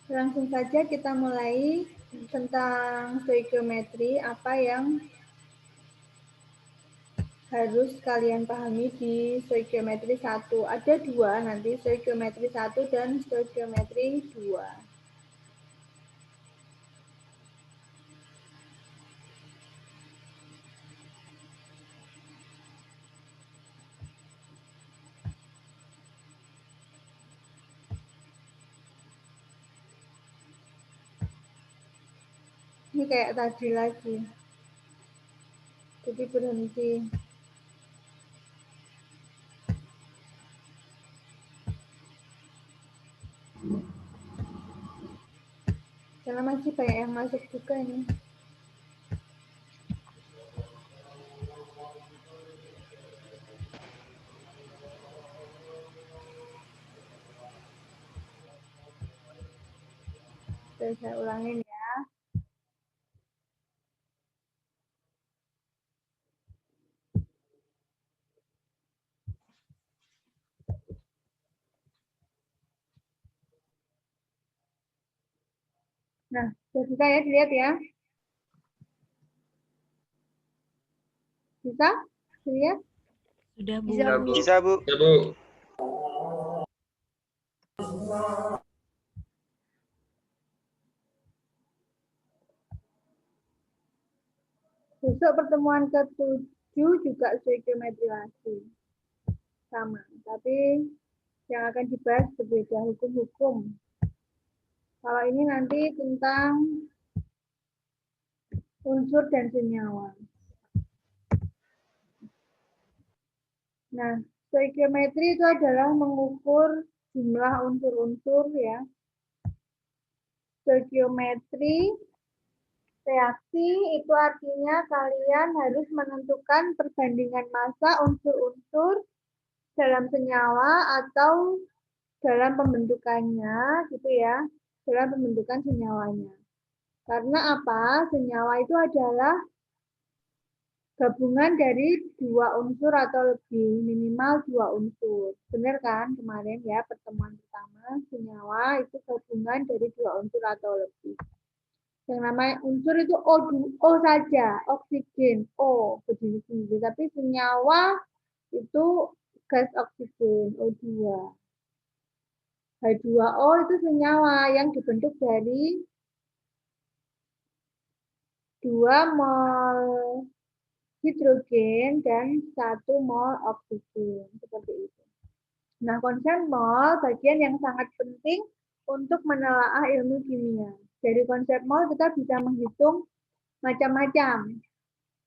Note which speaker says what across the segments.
Speaker 1: Langsung saja kita mulai tentang stoikiometri, apa yang harus kalian pahami di stoikiometri 1. Ada dua nanti, stoikiometri 1 dan stoikiometri 2. Ini kayak tadi lagi. Jadi berhenti. Karena masih banyak yang masuk juga ini. Saya ulangin ya. Nah, sudah bisa ya dilihat ya. Bisa dilihat?
Speaker 2: Sudah, Bu.
Speaker 3: Bisa, Bu.
Speaker 4: Bisa, Bu.
Speaker 3: Bisa, Bu.
Speaker 1: Besok pertemuan ke-7 juga stoikiometri lagi. Sama, tapi yang akan dibahas berbeda hukum-hukum. Kalau ini nanti tentang unsur dan senyawa. Nah, stoikiometri itu adalah mengukur jumlah unsur-unsur ya. Stoikiometri reaksi itu artinya kalian harus menentukan perbandingan massa unsur-unsur dalam senyawa atau dalam pembentukannya gitu ya, dalam pembentukan senyawanya. Karena apa? Senyawa itu adalah gabungan dari dua unsur atau lebih, minimal dua unsur. Benar kan kemarin ya, pertemuan pertama, senyawa itu gabungan dari dua unsur atau lebih. Yang namanya unsur itu O saja, oksigen, O berdiri sendiri. Tapi senyawa itu gas oksigen, O2. H2O itu senyawa yang dibentuk dari 2 mol hidrogen dan 1 mol oksigen. Seperti itu. Nah, konsep mol bagian yang sangat penting untuk menelaah ilmu kimia. Dari konsep mol kita bisa menghitung macam-macam.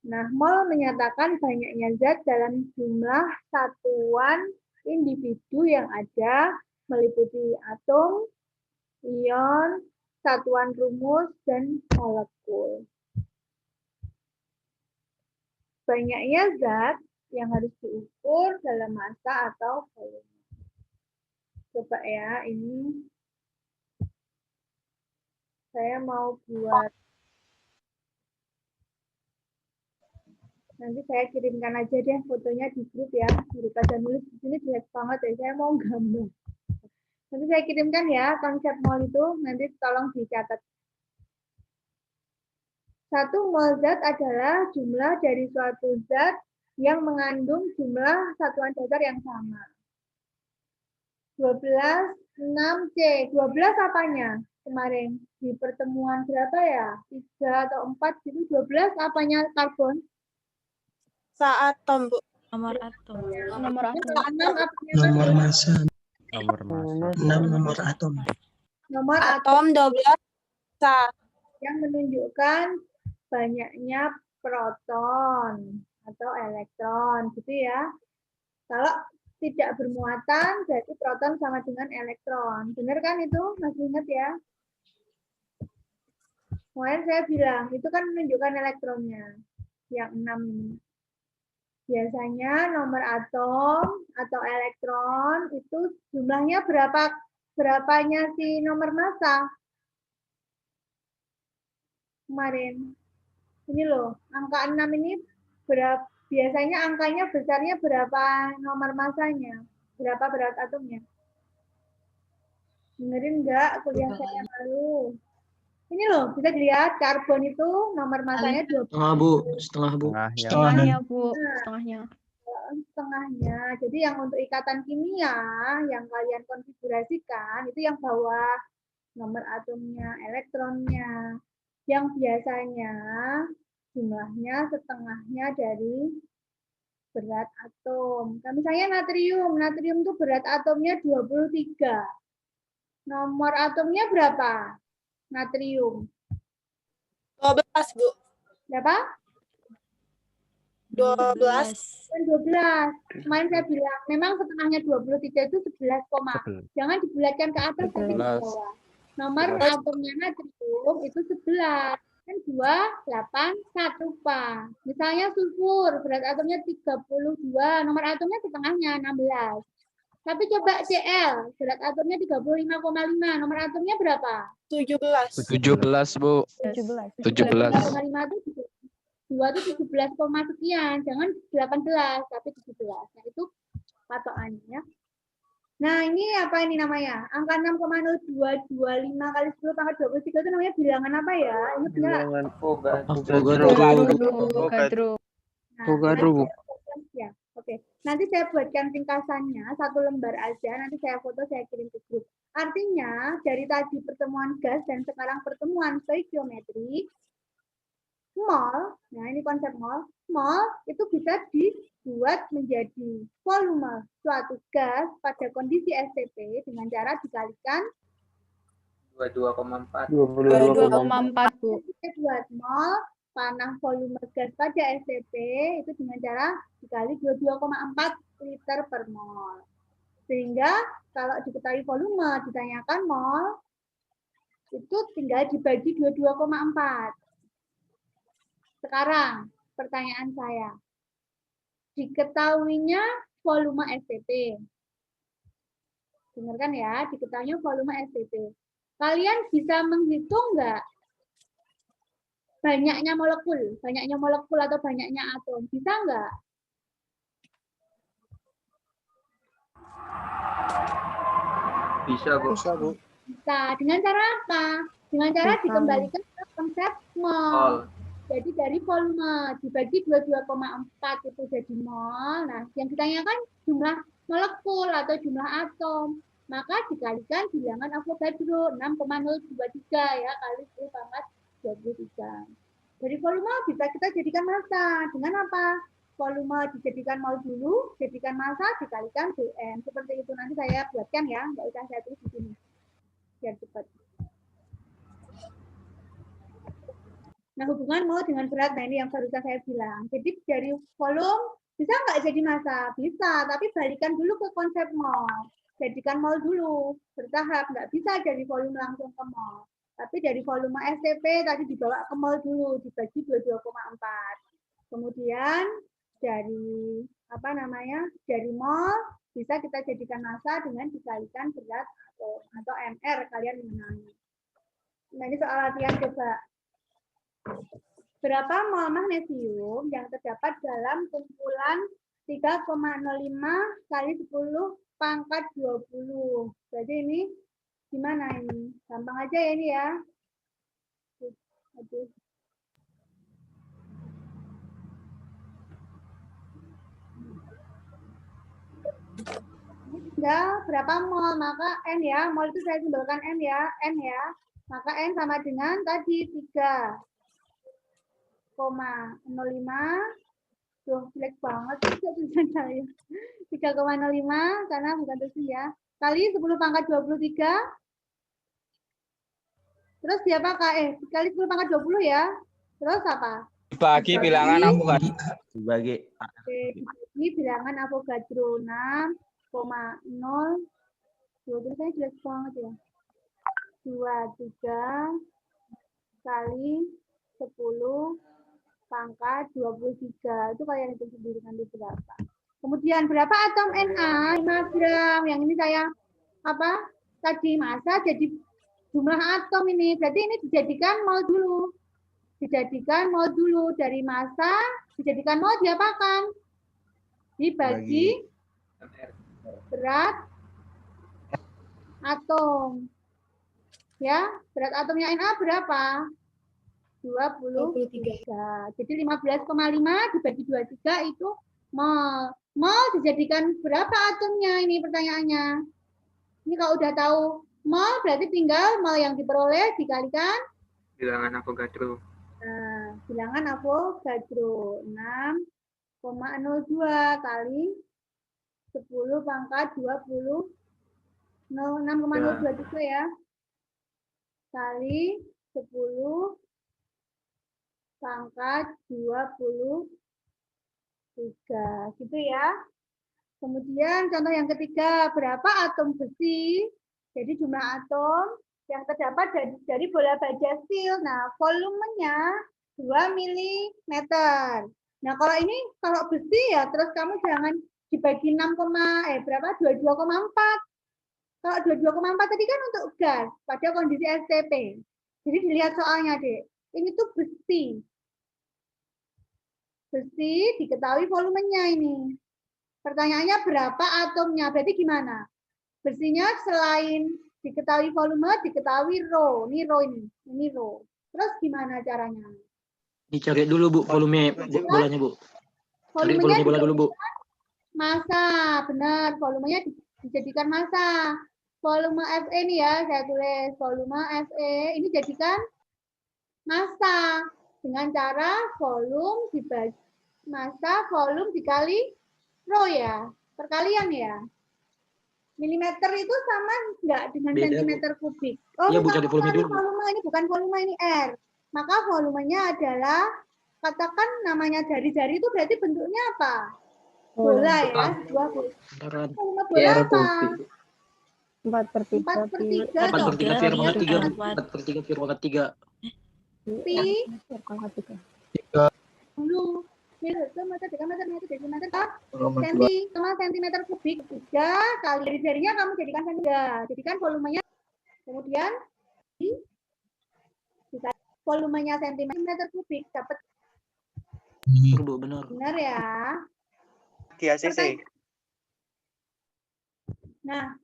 Speaker 1: Nah, mol menyatakan banyaknya zat dalam jumlah satuan individu yang ada, meliputi atom, ion, satuan rumus, dan molekul. Banyaknya zat yang harus diukur dalam massa atau volume. Coba ya, ini saya mau buat, nanti saya kirimkan aja deh fotonya di grup ya, daripada nulis di sini jelek banget ya, saya mau gambar. Nanti saya kirimkan ya konsep mol itu, nanti tolong dicatat. 1 mol zat adalah jumlah dari suatu zat yang mengandung jumlah satuan dasar yang sama. 12, 6C. 12 apanya? Kemarin di pertemuan berapa ya? 3 atau 4 gitu. 12 apanya karbon?
Speaker 2: Atom, Bu. Nomor atom.
Speaker 5: Nomor atom.
Speaker 1: 6 apanya
Speaker 6: Nomor
Speaker 1: karbon?
Speaker 6: massa.
Speaker 4: Nomor massa.
Speaker 6: 6 nomor atom.
Speaker 1: Nomor
Speaker 2: Atom 12.
Speaker 1: yang menunjukkan banyaknya proton atau elektron gitu ya. Kalau tidak bermuatan berarti proton sama dengan elektron. Benar kan itu? Masih ingat ya? Kemarin saya bilang itu kan menunjukkan elektronnya. Yang 6 ini. Biasanya nomor atom atau elektron itu jumlahnya berapanya si nomor massa? Kemarin. Ini loh, angka 6 ini biasanya angkanya besarnya berapa nomor massanya? Berapa berat atomnya? Dengerin nggak kuliah saya yang lalu? Ini loh, bisa dilihat karbon itu nomor masanya 20.
Speaker 3: Setengah, Bu. Setengah, Bu.
Speaker 4: Setengahnya, Bu.
Speaker 1: Nah,
Speaker 4: Setengahnya.
Speaker 1: setengahnya. Jadi yang untuk ikatan kimia yang kalian konfigurasikan itu yang bawah nomor atomnya, elektronnya. Yang biasanya jumlahnya setengahnya dari berat atom. Nah, misalnya natrium. Natrium itu berat atomnya 23. Nomor atomnya berapa? Natrium.
Speaker 5: 12, Bu.
Speaker 1: Berapa?
Speaker 5: 12.
Speaker 1: Dan 12. Kemarin saya bilang, memang setengahnya 23 itu 11, jangan dibulatkan ke atas, tapi di bawah. Nomor atomnya natrium itu 11. Kan 2, 8, 1, Pak. Misalnya sulfur, berat atomnya 32, nomor atomnya setengahnya 16. Tapi coba Cl, berat atomnya 35,5, nomor atomnya berapa?
Speaker 5: 17.
Speaker 6: 17, Bu.
Speaker 4: 17.
Speaker 6: 17.
Speaker 1: 35,5 itu 2 itu 17, sekian, jangan 18, tapi 17. Nah, itu patokannya ya. Nah, ini apa ini namanya? Angka 6,0225 kali 10 pangkat 23 itu namanya bilangan apa ya? Ingat nggak?
Speaker 4: Avogadro.
Speaker 1: Nah,
Speaker 3: Avogadro, Bu.
Speaker 1: ya, oke. Nanti saya buatkan ringkasannya, 1 lembar aja, nanti saya foto, saya kirim ke grup. Artinya, dari tadi pertemuan gas dan sekarang pertemuan stoikiometri, mol, nah ini konsep mol itu bisa dibuat menjadi volume suatu gas pada kondisi STP dengan cara dikalikan
Speaker 3: 22,4.
Speaker 4: 22,4, Bu.
Speaker 1: kita buat mol panah volume gas pada STP itu dengan cara dikali 22,4 liter per mol. Sehingga kalau diketahui volume ditanyakan mol itu tinggal dibagi 22,4. Sekarang pertanyaan saya, diketahuinya volume STP. Dengarkan ya, diketahuinya volume STP. Kalian bisa menghitung nggak banyaknya molekul atau banyaknya atom? Bisa nggak?
Speaker 3: Bisa, Bu.
Speaker 1: Bisa. Dengan cara apa? Dengan cara dikembalikan ke konsep mol. Jadi dari volume dibagi 22,4 itu jadi mol. Nah, yang ditanyakan jumlah molekul atau jumlah atom. Maka dikalikan bilangan Avogadro 6,023 ya kali 10 pangkat 23. Dari volume bisa kita jadikan massa. Dengan apa? Volume dijadikan mol dulu, jadikan massa dikalikan Bm. Seperti itu nanti saya buatkan ya, nggak usah saya tulis di sini. Biar cepat. Nah, hubungan mol dengan berat, nah ini yang barusan saya bilang. Jadi dari volume, bisa nggak jadi massa? Bisa, tapi balikan dulu ke konsep mol. Jadikan mol dulu, bertahap. Nggak bisa dari volume langsung ke mol. Tapi dari volume STP tadi dibawa ke mol dulu, dibagi 22,4. Kemudian dari dari mol bisa kita jadikan massa dengan dikalikan berat atau MR kalian mengenalnya. Nah, ini soal latihan coba. Berapa mol magnesium yang terdapat dalam kumpulan 3,05 kali 10 pangkat 20. Jadi ini gimana ini? Gampang aja ya ini ya. Aduh. Ini tinggal berapa mol, maka N ya. Mol itu saya simbolkan N ya. N ya. Maka N sama dengan tadi 3,05. Tuh, jelek banget tulisan saya. 3,05 karena bukan tulisan ya. Kali 10 pangkat 23. Terus siapa Kak? Kali 10 pangkat 20 ya. Terus apa?
Speaker 6: Dibagi bilangan Avogadro.
Speaker 3: Dibagi.
Speaker 1: Oke, dibagi bilangan Avogadro 6,0. Tulisannya jelek banget ya. 23 kali 10 pangkat 23. Itu kalian hitung sendiri nanti berapa. Kemudian berapa atom Na? 5 gram. Yang ini saya tadi massa jadi jumlah atom ini. Berarti ini dijadikan mol dulu. Dijadikan mol dulu dari massa, dijadikan mol diapakan? Dibagi berat atom. Ya, berat atomnya Na berapa? 23. Jadi 15,5 dibagi 23 itu mol. Mol dijadikan berapa atomnya ini pertanyaannya? Ini kalau udah tahu mol berarti tinggal mol yang diperoleh dikalikan
Speaker 3: Bilangan Avogadro.
Speaker 1: nah, bilangan Avogadro 6,02 kali 10 pangkat 20 6,023 ya. Kali 10 pangkat 23 gitu ya. Kemudian contoh yang ketiga, berapa atom besi? Jadi jumlah atom yang terdapat dari bola baja steel. Nah, volumenya 2 mm. Nah, kalau besi ya terus kamu jangan dibagi 22,4. Kalau 22,4 tadi kan untuk gas pada kondisi STP. Jadi dilihat soalnya, Dek. Ini tuh besi. Besi diketahui volumenya ini. Pertanyaannya berapa atomnya? Berarti gimana? Besinya selain diketahui volume, diketahui rho. Ini rho ini. Ini rho. Terus gimana caranya?
Speaker 3: Dicari dulu Bu volume bolanya Bu. Cari
Speaker 1: Volumenya
Speaker 3: volume bola dulu Bu.
Speaker 1: massa. Benar, volumenya dijadikan massa. Volume Fe ini ya, saya tulis. Volume Fe ini jadikan massa. Dengan cara volume dibagi massa, volume dikali rho ya. Perkalian ya. Milimeter itu sama enggak dengan
Speaker 3: Beda, Bu.
Speaker 1: sentimeter kubik? Oh,
Speaker 3: Iya, Bu,
Speaker 1: bukan
Speaker 3: cari volume dulu, Bu.
Speaker 1: volume ini bukan volume ini R. Maka volumenya adalah katakan namanya jari-jari itu berarti bentuknya apa? Bola ya, sebuah bola.
Speaker 3: Beneran.
Speaker 1: Volume bola apa?
Speaker 4: 4/3
Speaker 1: 4/3
Speaker 3: 4
Speaker 1: toh.
Speaker 3: per 3
Speaker 2: Tiga,
Speaker 3: Fir pangkat 3 Bu.
Speaker 2: empat.
Speaker 3: 4 per 3 Fir pangkat 3.
Speaker 1: Pi dulu. Meter, desimeter, senti, sama sentimeter kubik. 3 kali jari-jarinya kamu jadikan sentimeter. Jadikan volumenya. Kemudian volumenya sentimeter kubik dapat
Speaker 3: Bener Bu, bener.
Speaker 1: benar ya.
Speaker 5: Di ACC.
Speaker 1: Nah,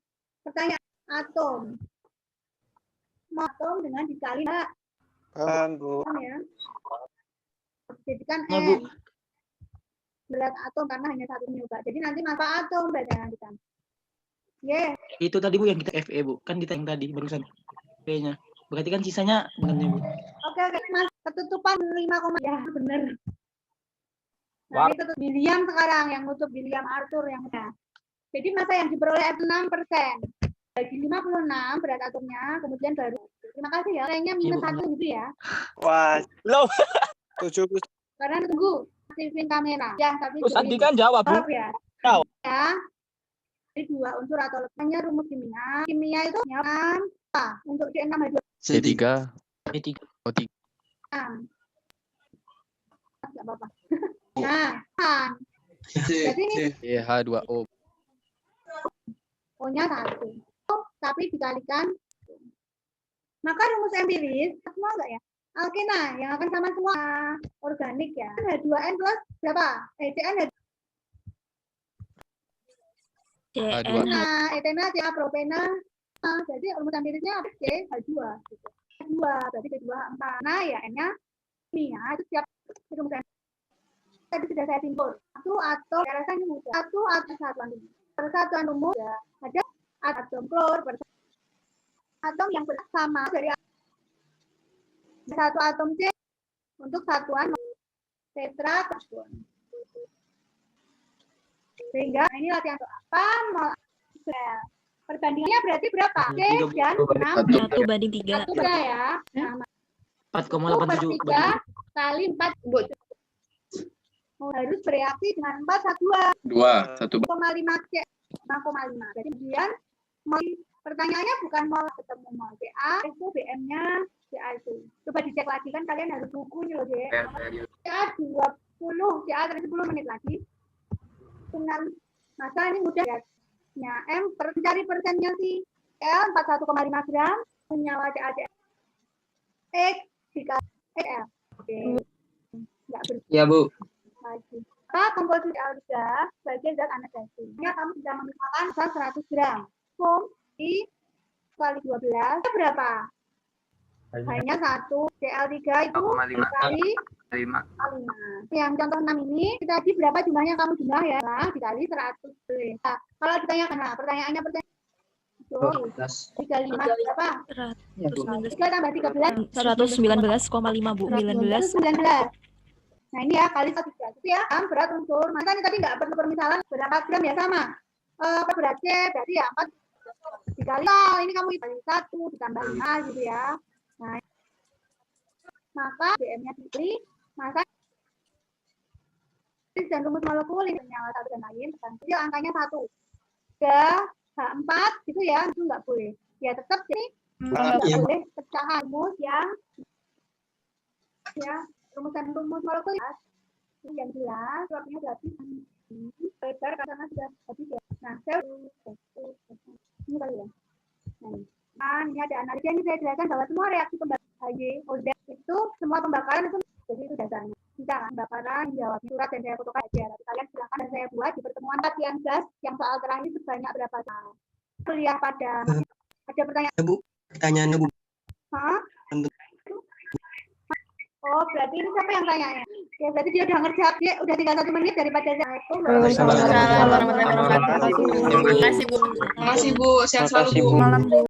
Speaker 1: pertanyaan atom. Atom dengan dikali
Speaker 5: Paham, Bu.
Speaker 1: ya. Jadikan
Speaker 3: Nah, Bu.
Speaker 1: N. Berat atom karena hanya satu nyoba. Jadi nanti massa atom berarti nanti kan. Yeah.
Speaker 3: Itu tadi Bu yang kita Fe Bu. Kan yang tadi barusan P-nya. Berarti kan sisanya benernya Bu.
Speaker 1: Oke, Mas. Ketutupan 5, ya benar.
Speaker 6: Wah.
Speaker 1: Nah, ini tutup William sekarang yang nutup William Arthur yang udah. Jadi massa yang diperoleh 6%. Bagi 56 berat atomnya, kemudian baru. Terima kasih ya. Kayaknya minus
Speaker 3: Iya, Bu,
Speaker 1: 1 gitu ya.
Speaker 5: Wah,
Speaker 6: Lo,
Speaker 5: 70.
Speaker 1: Karena tunggu aktifin kamera. Ya, tapi
Speaker 6: Sandi kan jawab, Bu.
Speaker 1: jawab ya.
Speaker 6: Tahu.
Speaker 1: Ya. Jadi 2 unsur atau lebihnya rumus kimia. Kimia itu apa? Untuk D6H2.
Speaker 6: C3.
Speaker 3: P3.
Speaker 1: Enggak apa-apa. Nah, kan. Jadi ini
Speaker 6: H2O.
Speaker 1: O-nya 1. Tapi dikalikan. Maka rumus empiris, semua enggak ya? Alkena yang akan sama semua organik ya. H2N plus berapa? CN
Speaker 6: H2O.
Speaker 1: Nah, etena, CA, propena. Nah, jadi rumus empirisnya apa? C, H2. Gitu. H2, berarti H2H4. Nah, ya N-nya ini ya, itu siap. Itu rumus empiris. Tadi sudah saya simpul. Satu atau, saya rasa ini mudah. Satu atau satuan rumus. Persatuan rumus ya, ada atom klor, atom yang sama dari satu atom C untuk satuan tetra karbon. Sehingga ini latihan untuk apa? Perbandingannya berarti berapa? C dan 6.
Speaker 2: 1 banding 3.
Speaker 1: 1 ya. Nah,
Speaker 3: 4,87
Speaker 1: 3 kali 4 harus bereaksi dengan 4 1 2,5 C 5,5. Jadi kemudian pertanyaannya bukan mau ketemu mau CA itu BM-nya CA itu. Coba dicek lagi kan kalian harus buku nih loh, Dek. CA 20, CA 10 menit lagi. Dengan masa ini mudah ya. Nah, M cari persennya sih. L 41,5 gram senyawa CaCl. X dikali L. Oke. Enggak bersih
Speaker 3: Iya Bu.
Speaker 1: lagi. Maka komposisi alga sebagai zat aneksasi. Kamu bisa memisahkan 100 gram foam di kali 12 berapa? Hanya 1. CL3 itu dikali 5. Yang contoh 6 ini, kita tadi berapa jumlahnya kamu jumlah ya? Nah, dikali 100. Nah, kalau ditanyakan, nah, pertanyaannya dikali 5 berapa? 3 tambah 13.
Speaker 2: 119,5 Bu. 19.
Speaker 1: 19. Nah, ini ya, kali 1 itu ya, berat unsur. Masa ini tadi nggak perlu permisalan, berapa gram ya sama. Berat C, berarti ya 4 dikali, ini kamu dikali 1, ditambah 5 gitu ya. Nah, maka BM-nya dipilih, maka dan rumus molekul ini nyala satu dan lain, kecil angkanya 1. 3, H4 gitu ya, itu nggak boleh. Ya tetap jadi nggak boleh pecahan rumus yang ya rumusan rumus molekul yang jelas, suapnya berarti lebar karena sudah habis ya. Nah, saya ini kali ya. Nah, ini ada analisis yang saya jelaskan bahwa semua reaksi pembakaran HYOZ itu semua pembakaran itu jadi itu dasarnya. Bisa kan pembakaran jawab surat dan saya fotokan aja. Nanti kalian silakan dan saya buat di pertemuan 14 yang soal terakhir sebanyak berapa soal. Kuliah pada ada pertanyaan.
Speaker 7: Bu, pertanyaannya Bu.
Speaker 1: Hah? Oh, berarti ini siapa yang tanya ya? Ya, berarti dia udah ngerjap. Dia udah tinggal 1 menit daripada saya itu.
Speaker 4: Waalaikumsalam warahmatullahi wabarakatuh.
Speaker 2: Terima kasih Bu.
Speaker 8: Terima kasih Bu, sehat selalu Bu.
Speaker 4: Malam Bu.